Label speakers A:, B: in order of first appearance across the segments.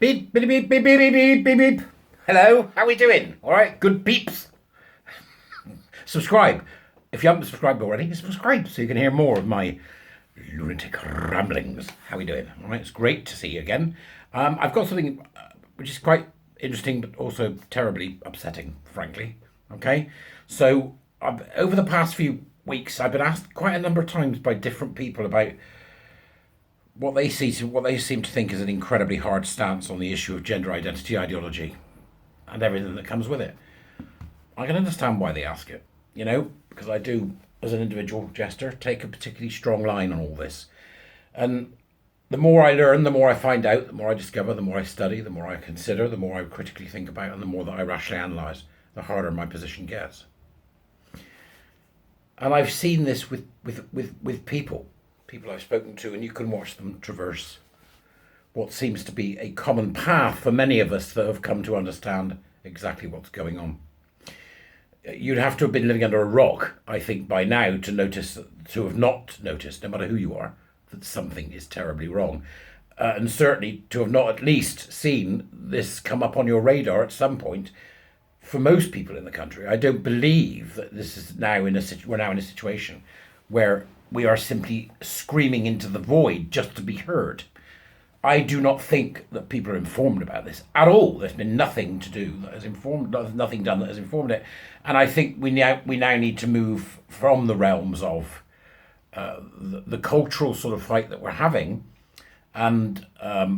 A: Beep, beep, beep, beep, beep, beep, beep, beep. Hello, how we doing? All right, good peeps. Subscribe. If you haven't subscribed already, subscribe so you can hear more of my lunatic ramblings. How we doing? All right, it's great to see you again. I've got something which is quite interesting, but also terribly upsetting, frankly. Okay, so over the past few weeks, I've been asked quite a number of times by different people about what they seem to think is an incredibly hard stance on the issue of gender identity ideology and everything that comes with it. I can understand why they ask it, because I do, as an individual jester, take a particularly strong line on all this. And the more I learn, the more I find out, the more I discover, the more I study, the more I consider, the more I critically think about, and the more that I rationally analyse, the harder my position gets. And I've seen this with people I've spoken to, and you can watch them traverse what seems to be a common path for many of us that have come to understand exactly what's going on. You'd have to have been living under a rock, I think, by now to have not noticed, no matter who you are, that something is terribly wrong. And certainly to have not at least seen this come up on your radar at some point. For most people in the country, I don't believe that this is we're now in a situation where we are simply screaming into the void just to be heard. I do not think that people are informed about this at all. There's been nothing nothing done that has informed it. And I think we now need to move from the realms of the cultural sort of fight that we're having and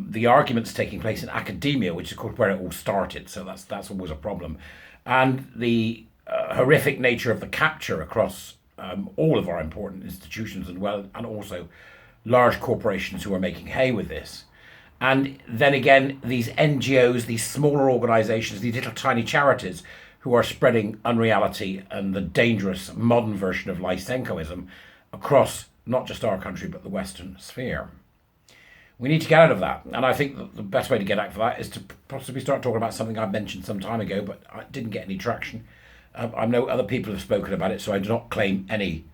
A: the arguments taking place in academia, which is of course where it all started. So that's always a problem. And the horrific nature of the capture across all of our important institutions and also large corporations who are making hay with this. And then again, these NGOs, these smaller organisations, these little tiny charities who are spreading unreality and the dangerous modern version of Lysenkoism across not just our country, but the Western sphere. We need to get out of that. And I think that the best way to get out of that is to possibly start talking about something I mentioned some time ago, but I didn't get any traction. I know other people have spoken about it, so I do not claim any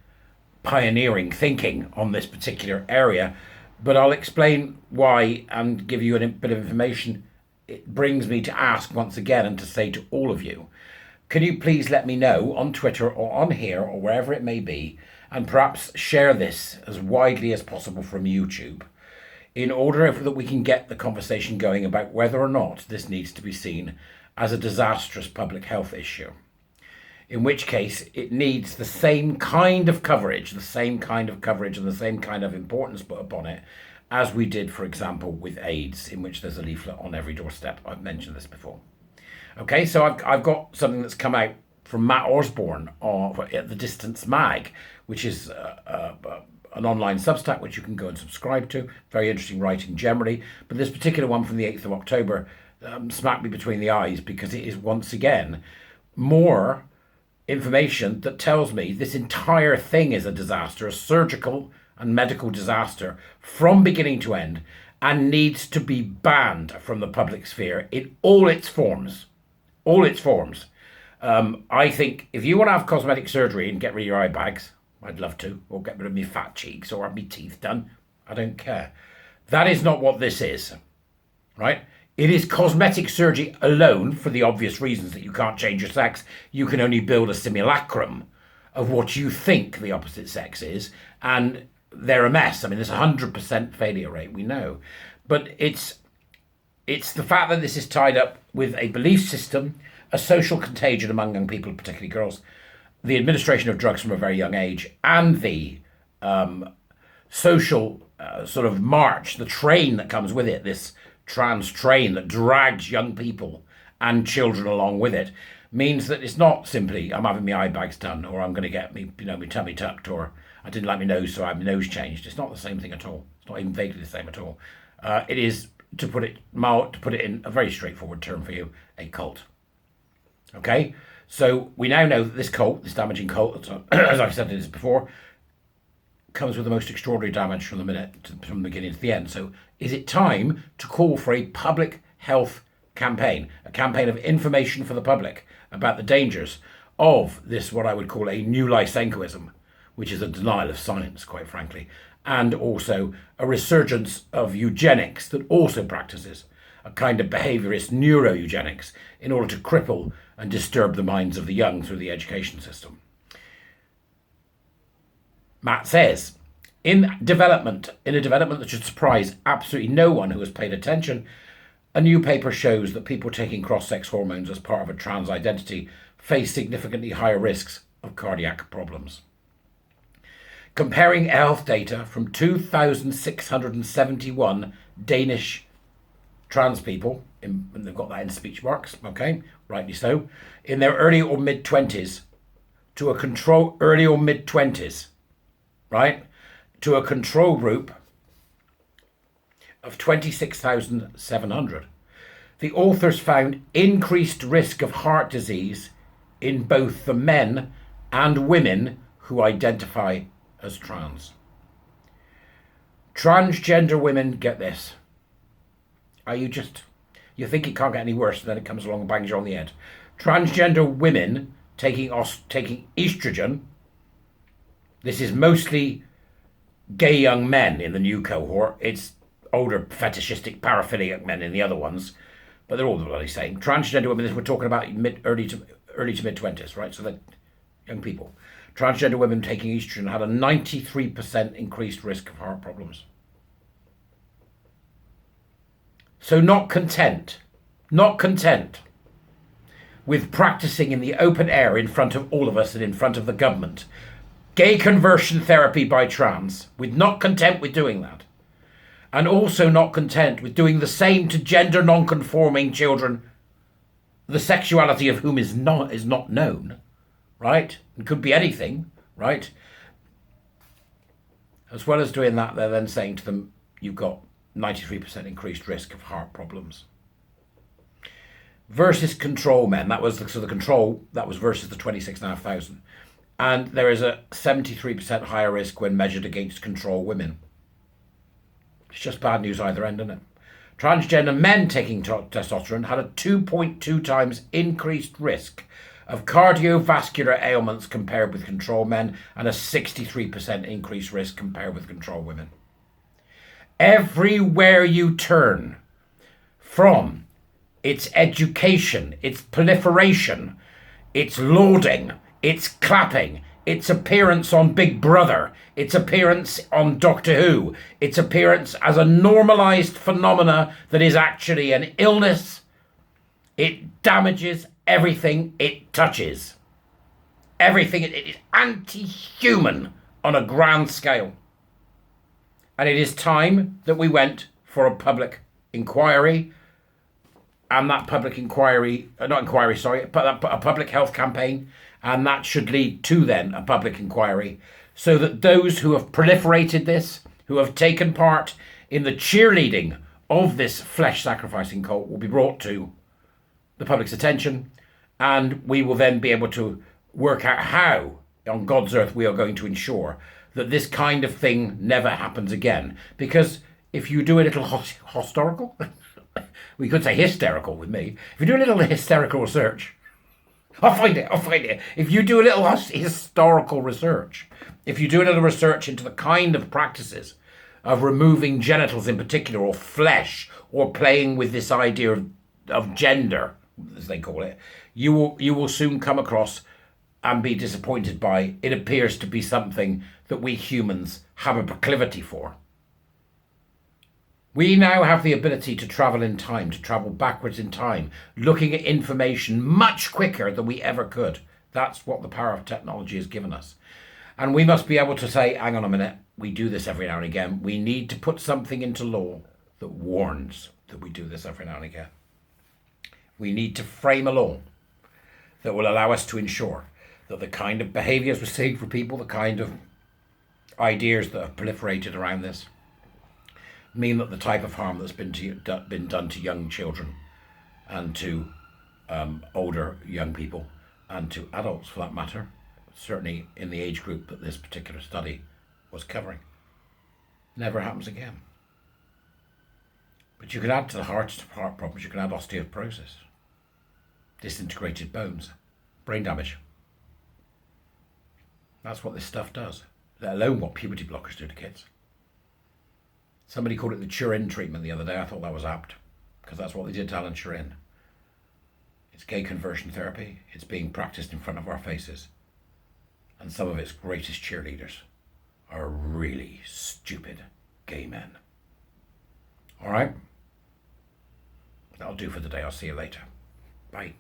A: pioneering thinking on this particular area, but I'll explain why and give you a bit of information. It brings me to ask once again and to say to all of you, can you please let me know on Twitter or on here or wherever it may be, and perhaps share this as widely as possible from YouTube, in order that we can get the conversation going about whether or not this needs to be seen as a disastrous public health issue. In which case, it needs the same kind of coverage and the same kind of importance put upon it as we did, for example, with AIDS, in which there's a leaflet on every doorstep. I've mentioned this before. Okay, so I've got something that's come out from Matt Osborne at The Distance Mag, which is an online Substack which you can go and subscribe to. Very interesting writing generally. But this particular one from the 8th of October smacked me between the eyes because it is once again more information that tells me this entire thing is a disaster, a surgical and medical disaster from beginning to end, and needs to be banned from the public sphere in all its forms. All its forms. I think if you want to have cosmetic surgery and get rid of your eye bags, I'd love to, or get rid of my fat cheeks, or have my teeth done. I don't care. That is not what this is, right? It is cosmetic surgery alone for the obvious reasons that you can't change your sex. You can only build a simulacrum of what you think the opposite sex is, and they're a mess. I mean, there's a 100% failure rate, we know. But it's the fact that this is tied up with a belief system, a social contagion among young people, particularly girls, the administration of drugs from a very young age, and the social sort of march, the train that comes with it, this trans train that drags young people and children along with it, means that it's not simply I'm having my eye bags done, or I'm going to get my tummy tucked, or I didn't like my nose so I have my nose changed. It's not the same thing at all. It's not even vaguely the same at all. It is, to put it in a very straightforward term for you, a cult. Okay, so we now know that this cult, this damaging cult, as I've said this before, comes with the most extraordinary damage from the beginning to the end. So is it time to call for a public health campaign, a campaign of information for the public about the dangers of this, what I would call a new Lysenkoism, which is a denial of science, quite frankly, and also a resurgence of eugenics that also practices a kind of behaviourist neuroeugenics in order to cripple and disturb the minds of the young through the education system. Matt says, in a development that should surprise absolutely no one who has paid attention, a new paper shows that people taking cross-sex hormones as part of a trans identity face significantly higher risks of cardiac problems. Comparing health data from 2,671 Danish trans people, and they've got that in speech marks, okay, rightly so, in their early or mid-20s to a control group of 26,700. The authors found increased risk of heart disease in both the men and women who identify as trans. Transgender women, get this. You think it can't get any worse, and then it comes along and bangs you on the head. Transgender women taking estrogen. This is mostly gay young men in the new cohort. It's older fetishistic paraphiliac men in the other ones, but they're all the bloody same. Transgender women, we're talking about early to mid-20s, right? So they're young people. Transgender women taking estrogen had a 93% increased risk of heart problems. So not content with practicing in the open air in front of all of us and in front of the government, gay conversion therapy by trans, not content with doing that, and also not content with doing the same to gender non-conforming children, the sexuality of whom is not known, right? It could be anything, right? As well as doing that, they're then saying to them, you've got 93% increased risk of heart problems. Versus control men, that was versus the 26,500. And there is a 73% higher risk when measured against control women. It's just bad news either end, isn't it? Transgender men taking testosterone had a 2.2 times increased risk of cardiovascular ailments compared with control men, and a 63% increased risk compared with control women. Everywhere you turn, from its education, its proliferation, its lauding, its clapping, its appearance on Big Brother, its appearance on Doctor Who, its appearance as a normalised phenomena that is actually an illness, it damages everything it touches. Everything, it is anti-human on a grand scale. And it is time that we went for a public inquiry, and that public inquiry, a public health campaign, and that should lead to then a public inquiry, so that those who have proliferated this, who have taken part in the cheerleading of this flesh sacrificing cult, will be brought to the public's attention, and we will then be able to work out how on God's earth we are going to ensure that this kind of thing never happens again. Because if you do a little hysterical, we could say hysterical with me, if you do a little hysterical research, I'll find it. If you do a little historical research, if you do a little research into the kind of practices of removing genitals in particular, or flesh, or playing with this idea of gender, as they call it, you will soon come across and be disappointed by. It appears to be something that we humans have a proclivity for. We now have the ability to travel in time, to travel backwards in time, looking at information much quicker than we ever could. That's what the power of technology has given us. And we must be able to say, hang on a minute, we do this every now and again. We need to put something into law that warns that we do this every now and again. We need to frame a law that will allow us to ensure that the kind of behaviours we're seeing for people, the kind of ideas that have proliferated around this, mean that the type of harm that's been done to young children and to older young people and to adults for that matter, certainly in the age group that this particular study was covering, never happens again. But you can add to the heart problems, you can add osteoporosis, disintegrated bones, brain damage. That's what this stuff does, let alone what puberty blockers do to kids. Somebody called it the Turin treatment the other day. I thought that was apt. because that's what they did to Alan Turing. It's gay conversion therapy. It's being practiced in front of our faces. And some of its greatest cheerleaders are really stupid gay men. All right? That'll do for today. I'll see you later. Bye.